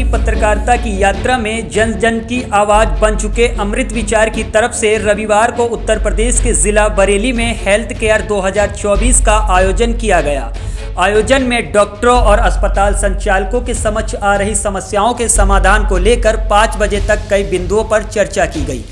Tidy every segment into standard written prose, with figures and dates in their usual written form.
की पत्रकारिता की यात्रा में जन जन की आवाज बन चुके अमृत विचार की तरफ से रविवार को उत्तर प्रदेश के जिला बरेली में हेल्थ केयर 2024 का आयोजन किया गया। आयोजन में डॉक्टरों और अस्पताल संचालकों के समक्ष आ रही समस्याओं के समाधान को लेकर 5 बजे तक कई बिंदुओं पर चर्चा की गई।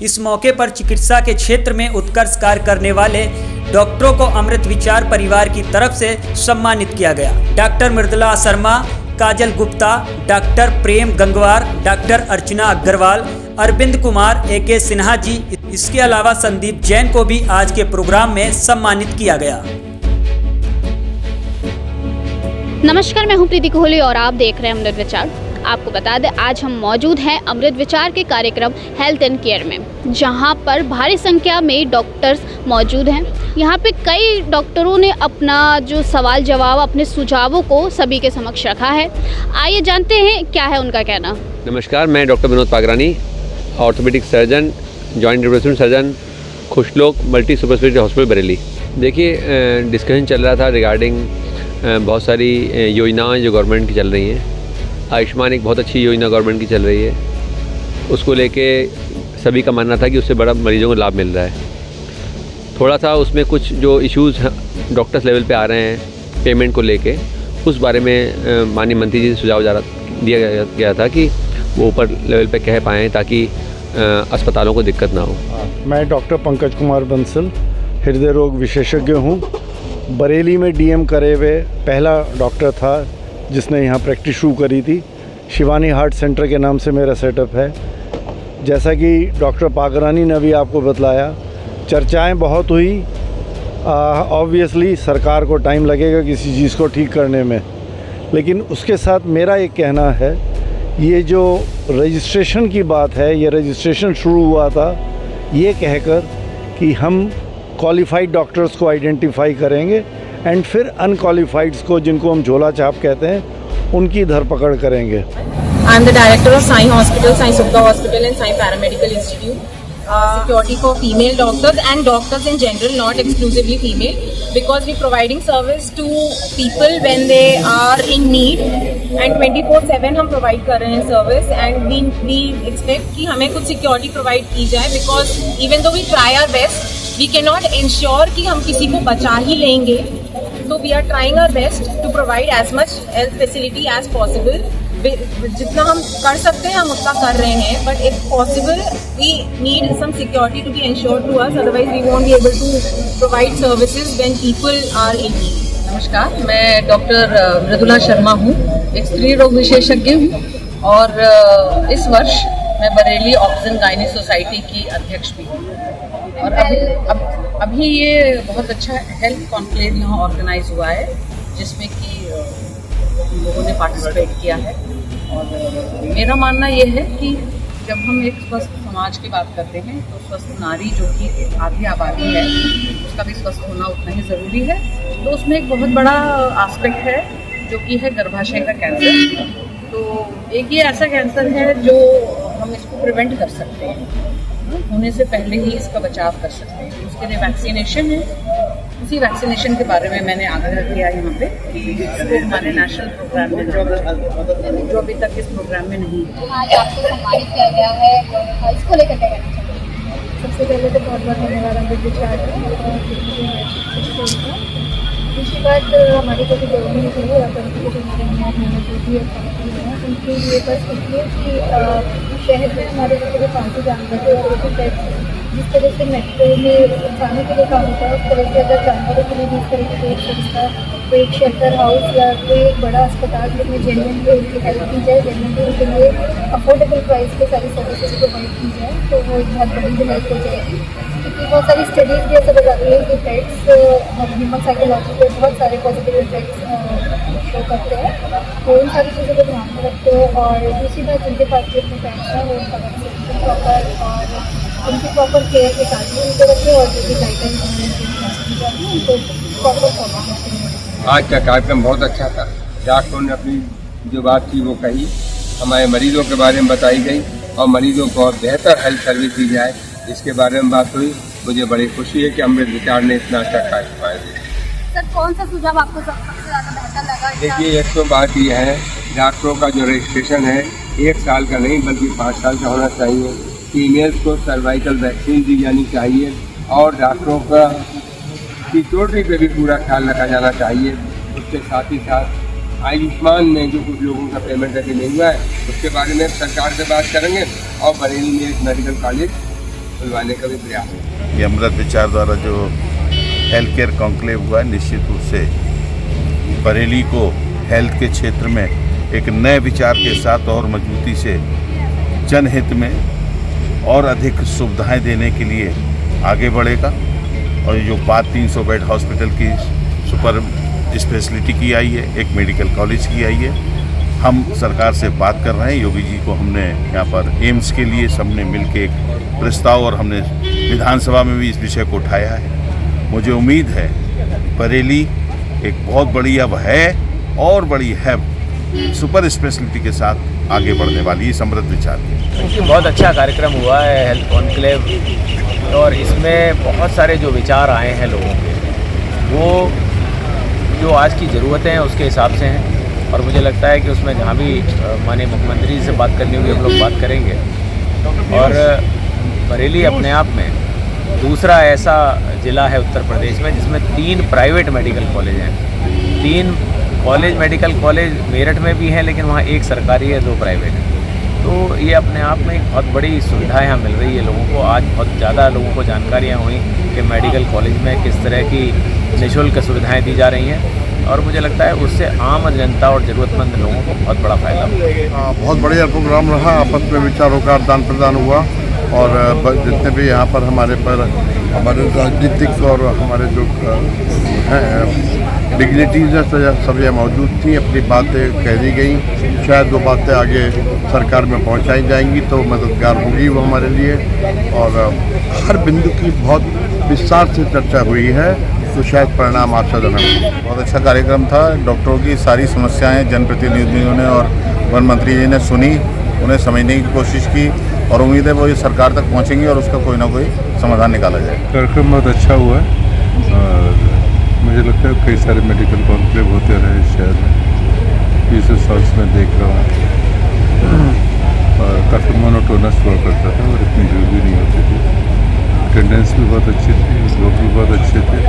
इस मौके पर चिकित्सा के क्षेत्र में उत्कर्ष कार्य करने वाले डॉक्टरों को अमृत विचार परिवार की तरफ से सम्मानित किया गया। डॉक्टर मृदुला शर्मा, काजल गुप्ता, डॉक्टर प्रेम गंगवार, डॉक्टर अर्चना अग्रवाल, अरविंद कुमार, AK सिन्हा जी, इसके अलावा संदीप जैन को भी आज के प्रोग्राम में सम्मानित किया गया। नमस्कार, मैं हूं प्रीति कोहली और आप देख रहे हैं अमृत विचार। आपको बता दें, आज हम मौजूद हैं अमृत विचार के कार्यक्रम हेल्थ एंड केयर में, जहां पर भारी संख्या में डॉक्टर्स मौजूद हैं। यहां पे कई डॉक्टरों ने अपना जो सवाल जवाब, अपने सुझावों को सभी के समक्ष रखा है। आइए जानते हैं क्या है उनका कहना। नमस्कार, मैं doctor Vinod Pagrani, orthopaedic surgeon, joint replacement surgeon, Khushlok multi super speciality hospital Bareilly. देखिए, डिस्कशन चल रहा था रिगार्डिंग बहुत सारी योजनाएं जो गवर्नमेंट की चल रही हैं। आयुष्मान एक बहुत अच्छी योजना गवर्नमेंट की चल रही है, उसको लेके सभी का मानना था कि उससे बड़ा मरीजों को लाभ मिल रहा है। थोड़ा सा उसमें कुछ जो इश्यूज़ डॉक्टर्स लेवल पे आ रहे हैं पेमेंट को लेके, उस बारे में माननीय मंत्री जी से सुझाव दिया गया था कि वो ऊपर लेवल पे कह पाएँ ताकि अस्पतालों को दिक्कत ना हो। मैं डॉक्टर पंकज कुमार बंसल, हृदय रोग विशेषज्ञ हूँ। बरेली में DM करे हुए पहला डॉक्टर था जिसने यहाँ प्रैक्टिस शुरू करी थी। शिवानी हार्ट सेंटर के नाम से मेरा सेटअप है। जैसा कि डॉक्टर पागरानी ने भी आपको बतलाया, चर्चाएं बहुत हुई। ऑब्वियसली सरकार को टाइम लगेगा किसी चीज़ को ठीक करने में, लेकिन उसके साथ मेरा एक कहना है, ये जो रजिस्ट्रेशन की बात है, ये रजिस्ट्रेशन शुरू हुआ था ये कहकर कि हम क्वालिफाइड डॉक्टर्स को आइडेंटिफाई करेंगे एंड फिर अनक्वालिफाइड्स को, जिनको हम झोला छाप कहते हैं, उनकी धरपकड़ करेंगे। I am the director of Sai hospital, Sai Suvidha hospital and Sai paramedical institute. Security for female doctors and doctors in general, not exclusively female, because we providing service to people when they are in need and 24/7 हम provide कर रहे हैं service and we expect कि हमें कुछ security provide की जाए, because even though we try our best, we cannot ensure कि हम किसी को बचा ही लेंगे। So we are trying our best to provide as much health facility as possible. जितना हम कर सकते हैं हम उतना कर रहे हैं, but if possible we need some security to be ensured to us, otherwise we won't be able to provide services when people are in need. नमस्कार, मैं डॉक्टर मृदुला शर्मा हूँ, एक स्त्री रोग विशेषज्ञ हूँ और इस वर्ष मैं बरेली ऑक्सीजन गायनी सोसाइटी की अध्यक्ष भी हूँ। और अभी ये बहुत अच्छा हेल्थ कॉन्क्लेव यहाँ ऑर्गेनाइज हुआ है, जिसमें कि लोगों ने पार्टिसिपेट किया है। और मेरा मानना ये है कि जब हम एक स्वस्थ समाज की बात करते हैं तो स्वस्थ नारी, जो कि आधी आबादी है, उसका भी स्वस्थ होना उतना ही ज़रूरी है। तो उसमें एक बहुत बड़ा एस्पेक्ट है जो कि है गर्भाशय का कैंसर। तो एक ये ऐसा कैंसर है जो हम इसको प्रिवेंट कर सकते हैं, होने से पहले ही इसका बचाव कर सकते हैं। उसके लिए वैक्सीनेशन है। उसी वैक्सीनेशन के बारे में मैंने आग्रह किया यहाँ पे, इसको हमारे नेशनल प्रोग्राम में जो अभी तक इस प्रोग्राम में नहीं है। आज आपको सम्मानित किया गया है, इसको लेकर क्या कहना चाहिए? सबसे पहले तो बहुत बहुत धन्यवाद अमृत विचार का। दूसरी बात, हमारी जो गवर्नमेंट है या कंट्री जो हमारे मेहनत होती है उनके लिए बस इसलिए कि शहर में हमारे जो पालतू जानवर है और उसके पेट्स, जिस तरह से मेट्रो में इंसानों के लिए काम होता है, उस तरह से अगर जानवरों के लिए भी इस तरह की एक संस्था, कोई एक शेल्टर हाउस या कोई एक बड़ा अस्पताल जिसमें जेन्युइन पे उनकी हेल्प की जाए, जेन्युइन पे उनके लिए अफोर्डेबल प्राइस पे सारी सर्विसेज प्रोवाइड की जाए, तो वो एक बहुत बड़ी हेल्प हो जाएगी। क्योंकि बहुत सारी स्टडीज़ भी ऐसा बताती है कि पेट्स ह्यूमन साइकोलॉजी पे बहुत सारे पॉजिटिव इफेक्ट्स शो करते हैं। तो उन सारी चीज़ों को ध्यान में रखते हैं। और दूसरी बात, जिनके पास भी अपने पेट्स हैं वो उनका वैक्सीनेशन प्रॉपर और उनकी प्रॉपर केयर के साथ भी उनको रखें, और जो भी गाइडलाइंस की जाती है उनको प्रॉपर फॉलो करते हैं। आज का कार्यक्रम बहुत अच्छा था। डॉक्टरों ने अपनी जो बात थी वो कही, हमारे मरीजों के बारे में बताई गई और मरीजों को बेहतर हेल्थ सर्विस दी जाए, इसके बारे में बात हुई। मुझे बड़ी खुशी है कि अमृत विचार ने इतना अच्छा कार्य पाया। सर, कौन सा सुझाव आपको सबसे ज़्यादा बेहतर लगा? देखिए, एक तो बात यह है डॉक्टरों का जो रजिस्ट्रेशन है 1 साल का नहीं बल्कि 5 साल का होना चाहिए। फीमेल्स को सर्वाइकल वैक्सीन दी जानी चाहिए और डॉक्टरों का की चोटी पे भी पूरा ख्याल रखा जाना चाहिए। उसके साथ ही साथ आयुष्मान में जो कुछ लोगों का पेमेंट अभी नहीं हुआ है उसके बारे में सरकार से बात करेंगे और बरेली में एक मेडिकल कॉलेज खुलवाने का भी प्रयास है। ये अमृत विचार द्वारा जो हेल्थ केयर कॉन्क्लेव हुआ है, निश्चित रूप से बरेली को हेल्थ के क्षेत्र में एक नए विचार के साथ और मजबूती से जनहित में और अधिक सुविधाएं देने के लिए आगे बढ़ेगा। और ये जो बात 300 बेड हॉस्पिटल की सुपर स्पेशलिटी की आई है, एक मेडिकल कॉलेज की आई है, हम सरकार से बात कर रहे हैं। योगी जी को हमने यहाँ पर एम्स के लिए सबने मिलकर एक प्रस्ताव और हमने विधानसभा में भी इस विषय को उठाया है। मुझे उम्मीद है बरेली एक बहुत बड़ी अब है और बड़ी है सुपर स्पेशलिटी के साथ आगे बढ़ने वाली है समृद्ध विचार की। क्योंकि बहुत अच्छा कार्यक्रम हुआ है हेल्थ कॉन्क्लेव, और इसमें बहुत सारे जो विचार आए हैं लोगों के, वो जो आज की ज़रूरतें हैं उसके हिसाब से हैं। और मुझे लगता है कि उसमें जहाँ भी माननीय मुख्यमंत्री से बात करनी होगी हम लोग बात करेंगे। और बरेली अपने आप में दूसरा ऐसा ज़िला है उत्तर प्रदेश में जिसमें 3 प्राइवेट मेडिकल कॉलेज हैं। 3 कॉलेज मेडिकल कॉलेज मेरठ में भी हैं, लेकिन वहाँ 1 सरकारी है, 2 प्राइवेट है। तो ये अपने आप में एक बहुत बड़ी सुविधा यहाँ मिल रही है लोगों को। आज बहुत ज़्यादा लोगों को जानकारियाँ हुई कि मेडिकल कॉलेज में किस तरह की निःशुल्क सुविधाएँ दी जा रही हैं, और मुझे लगता है उससे आम जनता और ज़रूरतमंद लोगों को बहुत बड़ा फ़ायदा होगा। बहुत बढ़िया प्रोग्राम रहा, आपस में विचारों का आदान प्रदान हुआ और जितने भी यहाँ पर हमारे राजनीतिक और हमारे जो हैं डिग्निटीज सब ये मौजूद थी। अपनी बातें कह दी गई, शायद वो बातें आगे सरकार में पहुँचाई जाएंगी तो मददगार होगी वो हमारे लिए। और हर बिंदु की बहुत विस्तार से चर्चा हुई है, तो शायद परिणाम आशाजनक होगा। बहुत अच्छा कार्यक्रम था। डॉक्टरों की सारी समस्याएं जनप्रतिनिधियों ने और वन मंत्री जी ने सुनी, उन्हें समझने की कोशिश की और उम्मीद है वो ये सरकार तक पहुंचेंगी और उसका कोई ना कोई समाधान निकाला जाए। कार्यक्रम बहुत अच्छा हुआ है और मुझे लगता है कई सारे मेडिकल कॉन्क्लेव होते रहे शहर में। पीसेस हाउस में देख रहा हूँ और काफ़ी मोनोटोनस हुआ करता था और इतनी भीड़ भी नहीं होती थी। अटेंडेंस भी बहुत अच्छी थी, लोग भी बहुत अच्छे थे,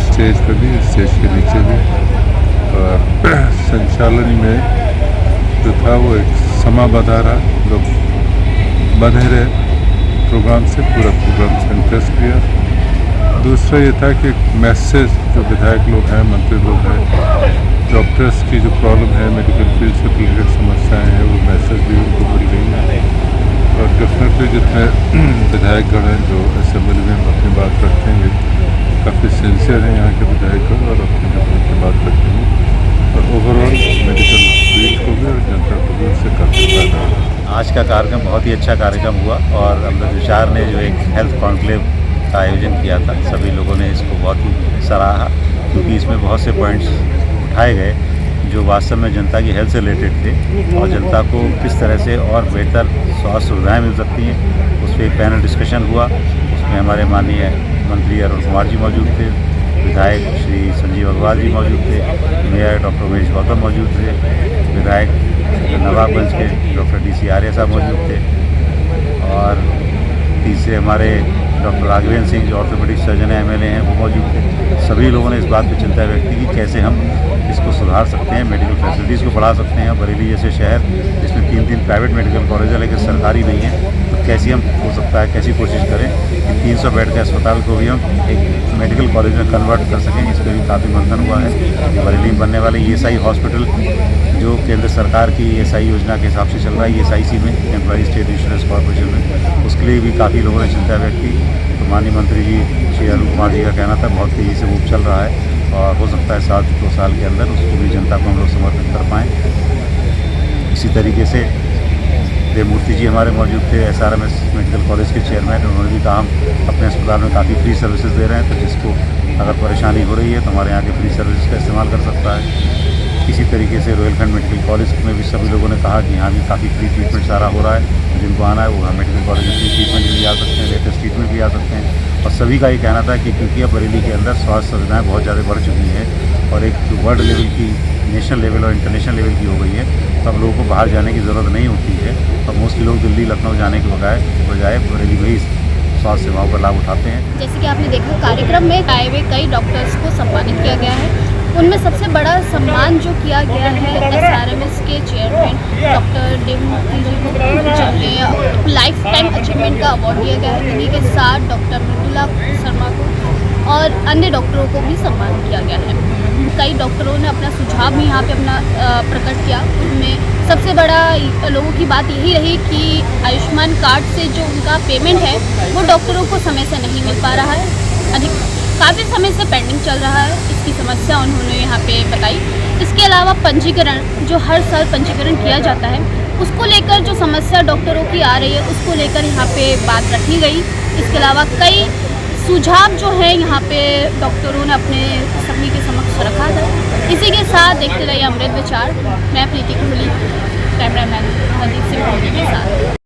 स्टेज पर भी, स्टेज के नीचे भी। और संचालन में जो था वो एक समा बधा रहा, लोग बंधे रहे प्रोग्राम से, पूरा प्रोग्राम से इंटरेस्ट किया। दूसरा ये था कि मैसेज जो विधायक लोग हैं, मंत्री लोग हैं, डॉक्टर्स की जो प्रॉब्लम है, मेडिकल फील्ड से रिलेटेड समस्याएं हैं, वो मैसेज भी उनको मिल गई है। और डेफिनेटली जितने विधायकगण हैं जो असेंबली में अपनी बात रखते हैं, काफ़ी सिंसियर हैं यहाँ के विधायकगण और अपनी बात रखते हैं। और ओवरऑल मेडिकल फील्ड को भी और जनता को भी उससे काफ़ी फायदा होगा। आज का कार्यक्रम बहुत ही अच्छा कार्यक्रम हुआ और अमृत विचार ने जो एक हेल्थ कॉन्क्लेव का आयोजन किया था, सभी लोगों ने इसको बहुत ही सराहा, क्योंकि इसमें बहुत से पॉइंट्स उठाए गए जो वास्तव में जनता की हेल्थ से रिलेटेड थे और जनता को किस तरह से और बेहतर स्वास्थ्य सुविधाएँ मिल सकती हैं। उस पर एक पैनल डिस्कशन हुआ, उसमें हमारे माननीय मंत्री अरुण कुमार जी मौजूद थे, विधायक श्री संजीव अग्रवाल जी मौजूद थे, मेयर डॉक्टर उमेश गौतम मौजूद थे, विधायक नवाबगंज के डॉक्टर DC आर्य साहब मौजूद थे, और तीसरे हमारे डॉक्टर राघवेंद्र सिंह जो ऑर्थोपेडिक सर्जन MLA हैं वो मौजूद थे। सभी लोगों ने इस बात पर चिंता व्यक्त की कैसे हम इसको सुधार सकते हैं, मेडिकल फैसिलिटीज़ को बढ़ा सकते हैं। बरेली जैसे शहर जिसमें 3 प्राइवेट मेडिकल कॉलेज है लेकिन सरकारी नहीं है, तो कैसी हम हो सकता है, कैसी कोशिश करें कि 300 बेड के अस्पताल को भी हम एक मेडिकल कॉलेज में कन्वर्ट कर सकें। इस पर भी काफ़ी मंथन हुआ है। बरेली में बनने वाले ESI हॉस्पिटल जो केंद्र सरकार की ESI योजना के हिसाब से चल रहा है, ESIC में, एम्प्लॉई स्टेट इंश्योरेंस कॉर्पोरेशन में, उसके लिए भी काफ़ी लोगों ने चिंता व्यक्त की। तो माननीय मंत्री जी श्री अरुण कुमार जी का कहना था बहुत तेज़ी से वो चल रहा है और हो सकता है 7-2 साल के अंदर उसको भी जनता को हम लोग समर्पित कर पाएँ। इसी तरीके से देवमूर्ति जी हमारे मौजूद थे, SRMS मेडिकल कॉलेज के चेयरमैन, उन्होंने भी कहा हम अपने अस्पताल में काफ़ी फ्री सर्विसेज दे रहे हैं, तो जिसको अगर परेशानी हो रही है तो हमारे यहाँ के फ्री सर्विस का इस्तेमाल कर सकता है। इसी तरीके से रोहिलखंड मेडिकल कॉलेज में भी सभी लोगों ने कहा कि यहाँ भी काफ़ी फ्री ट्रीटमेंट सारा हो रहा है, जिनको आना है वो मेडिकल कॉलेज में फ्री ट्रीटमेंट भी आ सकते हैं, लेटेस्ट ट्रीटमेंट भी आ सकते हैं। और सभी का ये कहना था कि क्योंकि अब बरेली के अंदर स्वास्थ्य सुविधाएँ बहुत ज़्यादा बढ़ चुकी हैं और एक वर्ल्ड लेवल की नेशनल लेवल और इंटरनेशनल लेवल की हो गई है, तो अब लोगों को बाहर जाने की ज़रूरत नहीं होती है। अब मोस्टली लोग दिल्ली लखनऊ जाने के बजाय बरेली में ही स्वास्थ्य सेवाओं का लाभ उठाते हैं। जैसे कि आपने देखा कार्यक्रम में आए हुए कई डॉक्टर्स को सम्मानित किया गया है। उनमें सबसे बड़ा सम्मान जो किया गया है SRMS के चेयरमैन डॉक्टर देवमूर्ति जी को, जिन्हें लाइफ टाइम अचीवमेंट का अवार्ड दिया गया है। इन्हीं के साथ डॉक्टर मृदुला शर्मा को और अन्य डॉक्टरों को भी सम्मान किया गया है। कई डॉक्टरों ने अपना सुझाव भी यहाँ पे अपना प्रकट किया। उनमें सबसे बड़ा लोगों की बात यही रही कि आयुष्मान कार्ड से जो उनका पेमेंट है वो डॉक्टरों को समय से नहीं मिल पा रहा है, काफ़ी समय से पेंडिंग चल रहा है। इसकी समस्या उन्होंने यहाँ पे बताई। इसके अलावा पंजीकरण, जो हर साल पंजीकरण किया जाता है, उसको लेकर जो समस्या डॉक्टरों की आ रही है उसको लेकर यहाँ पे बात रखी गई। इसके अलावा कई सुझाव जो है यहाँ पे डॉक्टरों ने अपने सभी के समक्ष रखा था। इसी के साथ देखते रहिए अमृत विचार। मैं प्रीति कोहली, कैमरामैन हरदीप सिंह के साथ।